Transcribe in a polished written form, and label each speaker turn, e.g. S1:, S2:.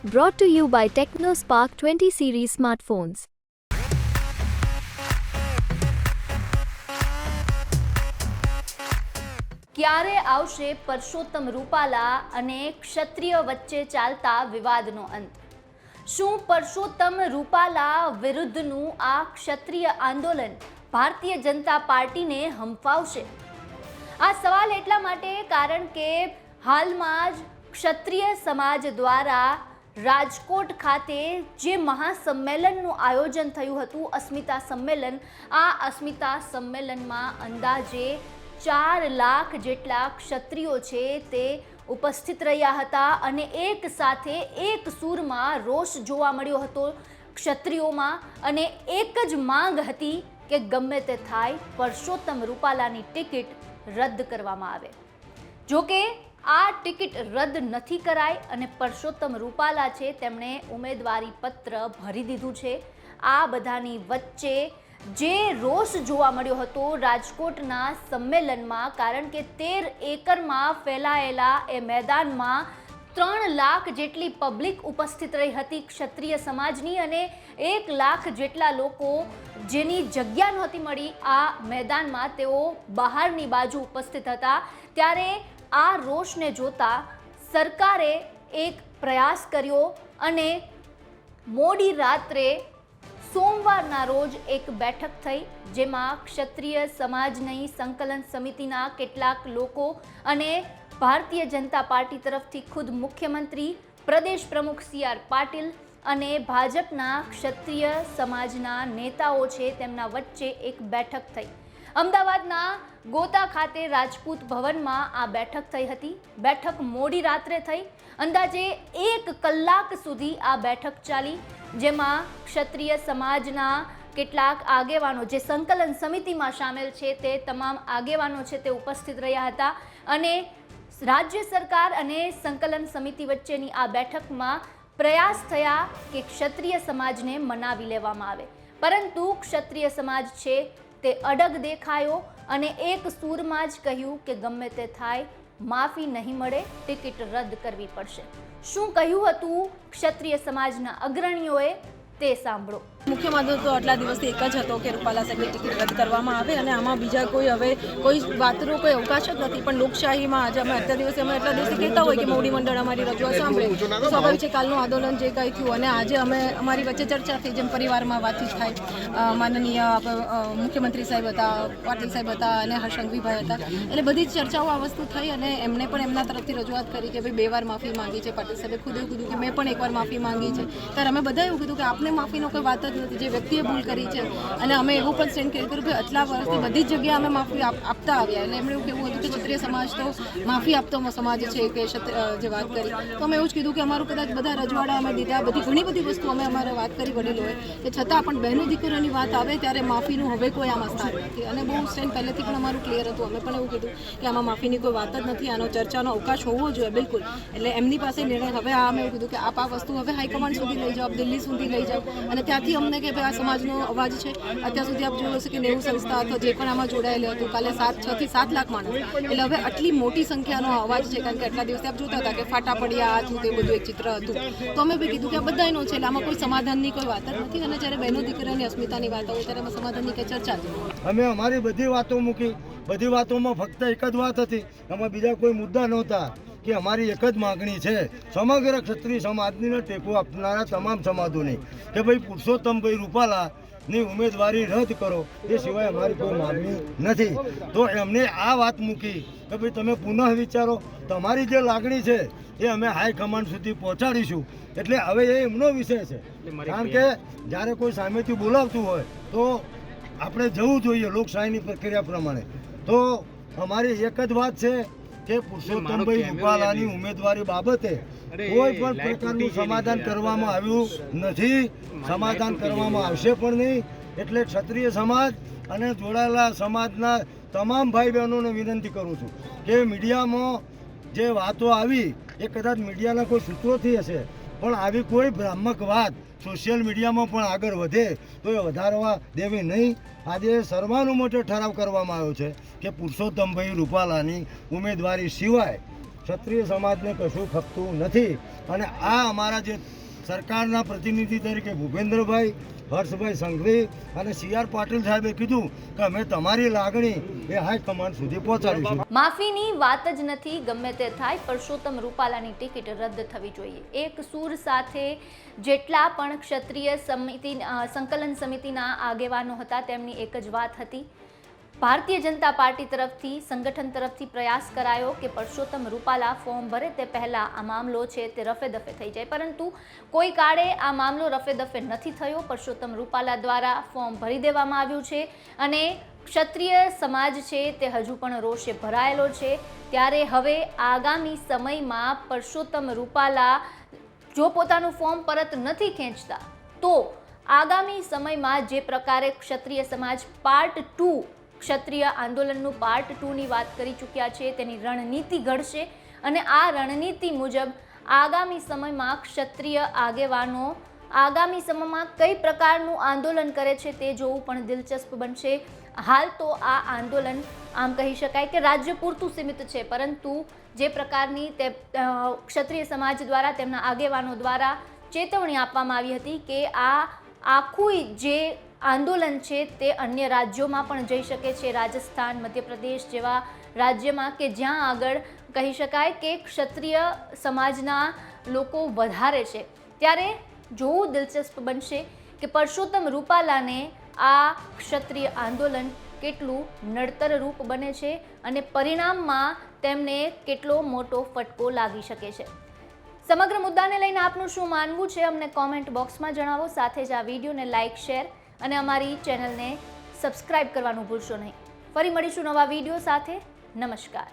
S1: Brought to you by TechnoSpark 20 series smartphones.
S2: ક્યારે આવશે પરસોત્તમ રૂપાલા અને ક્ષત્રિય વચ્ચે ચાલતા વિવાદનો અંત? શું પરસોત્તમ રૂપાલા વિરુદ્ધનું આ ક્ષત્રિય આંદોલન ભારતીય જનતા પાર્ટીને હંફાવશે? આ સવાલ એટલા માટે કારણ કે હાલમાં જ ક્ષત્રિય સમાજ દ્વારા રાજકોટ ખાતે જે મહાસંમેલનનું આયોજન થયું હતું, અસ્મિતા સંમેલન, આ અસ્મિતા સંમેલનમાં અંદાજે 4 લાખ જેટલા ક્ષત્રિયો છે તે ઉપસ્થિત રહ્યા હતા અને એક સાથે એક સૂરમાં રોષ જોવા મળ્યો હતો ક્ષત્રિયોમાં અને એક જ માંગ હતી કે ગમે તે થાય પરસોત્તમ રૂપાલાની ટિકિટ રદ કરવામાં આવે. જોકે આ ટિકિટ રદ નથી કરાઈ અને પરસોત્તમ રૂપાલા છે તેમણે ઉમેદવારી પત્ર ભરી દીધું છે. આ બધાની વચ્ચે જે રોષ જોવા મળ્યો હતો રાજકોટના સંમેલનમાં, કારણ કે 13 એકરમાં ફેલાયેલા એ મેદાનમાં 3 લાખ જેટલી પબ્લિક ઉપસ્થિત રહી હતી ક્ષત્રિય સમાજની અને 1 લાખ જેટલા લોકો જેની જગ્યા નહોતી મળી આ મેદાનમાં, તેઓ બહારની બાજુ ઉપસ્થિત હતા. ત્યારે આ રોષને જોતા સરકારે એક પ્રયાસ કર્યો અને મોડી રાત્રે સોમવારના રોજ એક બેઠક થઈ, જેમાં ક્ષત્રિય સમાજની સંકલન સમિતિના કેટલાક લોકો અને ભારતીય જનતા પાર્ટી તરફથી ખુદ મુખ્યમંત્રી, પ્રદેશ પ્રમુખ CR પાટીલ અને ભાજપના ક્ષત્રિય સમાજના નેતાઓ છે તેમના વચ્ચે એક બેઠક થઈ. અમદાવાદના ગોતા ખાતે રાજપૂત ભવનમાં આ બેઠક થઈ હતી. બેઠક મોડી રાત્રે થઈ, અંદાજે 1 કલાક સુધી આ બેઠક ચાલી, જેમાં ક્ષત્રિય સમાજના કેટલાક આગેવાનો જે સંકલન સમિતિમાં સામેલ છે તે તમામ આગેવાનો છે તે ઉપસ્થિત રહ્યા હતા અને રાજ્ય સરકાર અને સંકલન સમિતિ વચ્ચેની આ બેઠકમાં પ્રયાસ થયા કે ક્ષત્રિય સમાજને મનાવી લેવામાં આવે, પરંતુ ક્ષત્રિય સમાજ છે તે અડગ દેખાયો અને એક સૂરમાં જ કહ્યું કે ગમે તે થાય માફી નહીં મળે, ટિકિટ રદ કરવી પડશે. શું કહ્યું હતું ક્ષત્રિય સમાજના અગ્રણીઓએ તે સાંભળો.
S3: મુખ્ય મુદ્દો તો આટલા દિવસથી એક જ હતો કે રૂપાલા સાહેબની ટિકિટ રદ કરવામાં આવે અને આમાં બીજા કોઈ વાતનો કોઈ અવકાશ જ નથી. પણ લોકશાહીમાં આજે અમે એટલા દિવસે કહેતા હોય કે મોવડી મંડળ અમારી રજૂઆત સાંભળે, સ્વાભાવિક છે કાલનું આંદોલન જે કંઈ થયું અને આજે અમે અમારી વચ્ચે ચર્ચા થઈ, જેમ પરિવારમાં વાતચીત થાય. માનનીય મુખ્યમંત્રી સાહેબ હતા, પાટીલ સાહેબ હતા અને હર્ષંઘવીભાઈ હતા, એટલે બધી જ ચર્ચાઓ આ વસ્તુ થઈ અને એમણે પણ એમના તરફથી રજૂઆત કરી કે ભાઈ 2 વાર માફી માંગી છે. પાટીલ સાહેબે ખુદ એવું કીધું કે મેં પણ 1 વાર માફી માંગી છે. ત્યારે અમે બધા એવું કીધું કે આપને માફીનો કોઈ વાત જ નથી, જે વ્યક્તિએ ભૂલ કરી છે. અને અમે એવું પણ સ્ટેન્ડ કર્યું કે આટલા વર્ષથી બધી જ જગ્યાએ અમે માફી આપતા આવ્યા. એટલે એમણે એવું કહેવું હતું કે ક્ષત્રિય સમાજ તો માફી આપતો સમાજ છે કે જે વાત કરી, તો અમે એવું જ કીધું કે અમારું કદાચ બધા રજવાડા અમે દીધા, ઘણી બધી વસ્તુ અમે અમારે વાત કરી વડીલોએ, કે છતાં પણ બહેનો દીકરીઓની વાત આવે ત્યારે માફીનું હવે કોઈ આમાં સ્થાન નથી. અને બહુ સ્ટેન્ડ પહેલેથી પણ અમારું ક્લિયર હતું. અમે પણ એવું કીધું કે આમાં માફીની કોઈ વાત જ નથી, આનો ચર્ચાનો અવકાશ હોવો જોઈએ બિલકુલ. એટલે એમની પાસે નિર્ણય હવે અમે એવું કીધું કે આપ આ વસ્તુ હવે હાઈકમાન્ડ સુધી લઈ જાઓ, દિલ્હી સુધી લઈ જાઓ અને ત્યાંથી અમને કે ભાઈ આ સમાજનો અવાજ છે. અત્યાર સુધી આપ જોયું હશે કે 90 સંસ્થા અથવા જે પણ આમાં જોડાયેલું હતું, કાલે 6 થી 7 લાખ માણસ, એટલે હવે આટલી મોટી સંખ્યાનો અવાજ છે. કારણ કે આટલા દિવસથી આપ જોતા હતા કે ફાટા પડ્યા આ તે બધું એક ચિત્ર હતું, તો અમે બી કીધું કે આ બધાનો છે, એટલે આમાં કોઈ સમાધાનની કોઈ વાત જ નથી. અને જ્યારે બહેનો દીકરીઓની અસ્મિતાની વાત હોય ત્યારે અમે સમાધાનની કંઈ ચર્ચા જ નથી.
S4: અમે અમારી બધી વાતો મૂકી, બધી વાતોમાં ફક્ત એક જ વાત હતી, આમાં બીજા કોઈ મુદ્દા નહોતા કે અમારી એક જ માગણી છે સમગ્ર ક્ષત્રિય સમાજને ટેકો આપનારા તમામ સમાજોની કે ભાઈ પુરુષોત્તમભાઈ રૂપાલાની ઉમેદવારી રદ કરો, એ સિવાય અમારી કોઈ માગણી નથી. તો એમને આ વાત મૂકી કે ભાઈ તમે પુનઃ વિચારો, તમારી જે લાગણી છે એ અમે હાઈકમાન્ડ સુધી પહોંચાડીશું. એટલે હવે એ એમનો વિષય છે, કારણ કે જ્યારે કોઈ સામેથી બોલાવતું હોય તો આપણે જવું જોઈએ લોકશાહીની પ્રક્રિયા પ્રમાણે. તો અમારી એક જ વાત છે કે પુરુષોત્તમભાઈ રૂપાલાની ઉમેદવારી બાબતે કોઈ પણ પ્રકારનું સમાધાન કરવામાં આવ્યું નથી, સમાધાન કરવામાં આવશે પણ નહીં. એટલે ક્ષત્રિય સમાજ અને જોડાયેલા સમાજના તમામ ભાઈ બહેનોને વિનંતી કરું છું કે મીડિયામાં જે વાતો આવી એ કદાચ મીડિયાના કોઈ સૂત્રોથી હશે, પણ આવી કોઈ ભ્રામક વાત સોશિયલ મીડિયામાં પણ આગળ વધે તો એ વધારવા દેવી નહીં. આજે સર્વાનુમતે ઠરાવ કરવામાં આવ્યો છે કે પુરુષોત્તમભાઈ રૂપાલાની ઉમેદવારી સિવાય ક્ષત્રિય સમાજને કશું ખપતું નથી. અને આ અમારા જે સરકારના પ્રતિનિધિ તરીકે ભૂપેન્દ્રભાઈ, હર્ષભાઈ સંઘવી અને CR પાટીલ સાહેબે કીધું કે અમે તમારી લાગણી એ હાઈકમાન્ડ સુધી પહોંચાડીશું.
S2: માફીની વાત જ નથી. ગમે તે થાય, પરસોત્તમ રૂપાલાની ટિકિટ રદ થવી જોઈએ. એક સૂર સાથે જેટલા પણ ક્ષત્રિય સમિતિ સંકલન સમિતિના આગેવાનો હતા તેમની એક જ વાત હતી. ભારતીય જનતા પાર્ટી તરફથી, સંગઠન તરફથી પ્રયાસ કરાયો કે પરસોત્તમ રૂપાલા ફોર્મ ભરે તે પહેલાં આ મામલો છે તે રફે દફે થઈ જાય, પરંતુ કોઈ કાળે આ મામલો રફે દફે નથી થયો. પરસોત્તમ રૂપાલા દ્વારા ફોર્મ ભરી દેવામાં આવ્યું છે અને ક્ષત્રિય સમાજ છે તે હજુ પણ રોષે ભરાયેલો છે. ત્યારે હવે આગામી સમયમાં પરસોત્તમ રૂપાલા જો પોતાનું ફોર્મ પરત નથી ખેંચતા તો આગામી સમયમાં જે પ્રકારે ક્ષત્રિય સમાજ પાર્ટ 2 ક્ષત્રિય આંદોલનનું પાર્ટ 2ની વાત કરી ચૂક્યા છે તેની રણનીતિ ઘડશે અને આ રણનીતિ મુજબ આગામી સમયમાં ક્ષત્રિય આગેવાનો આગામી સમયમાં કઈ પ્રકારનું આંદોલન કરે છે તે જોવું પણ દિલચસ્પ બનશે. હાલ તો આ આંદોલન આમ કહી શકાય કે રાજ્ય પૂરતું સીમિત છે, પરંતુ જે પ્રકારની તે ક્ષત્રિય સમાજ દ્વારા તેમના આગેવાનો દ્વારા ચેતવણી આપવામાં આવી હતી કે આ આખું જે આંદોલન છે તે અન્ય રાજ્યોમાં પણ જઈ શકે છે, રાજસ્થાન, મધ્યપ્રદેશ જેવા રાજ્યમાં કે જ્યાં આગળ કહી શકાય કે ક્ષત્રિય સમાજના લોકો વધારે છે. ત્યારે જોવું દિલચસ્પ બનશે કે પરસોત્તમ રૂપાલાને આ ક્ષત્રિય આંદોલન કેટલું નડતર રૂપ બને છે અને પરિણામમાં તેમને કેટલો મોટો ફટકો લાગી શકે છે. સમગ્ર મુદ્દાને લઈને આપનું શું માનવું છે અમને કોમેન્ટ બોક્સમાં જણાવો. સાથે જ આ વિડીયોને લાઇક, શેર અને અમારી ચેનલને સબસ્ક્રાઇબ કરવાનું ભૂલશો નહીં. ફરી મળીશું નવા વિડીયો સાથે. નમસ્કાર.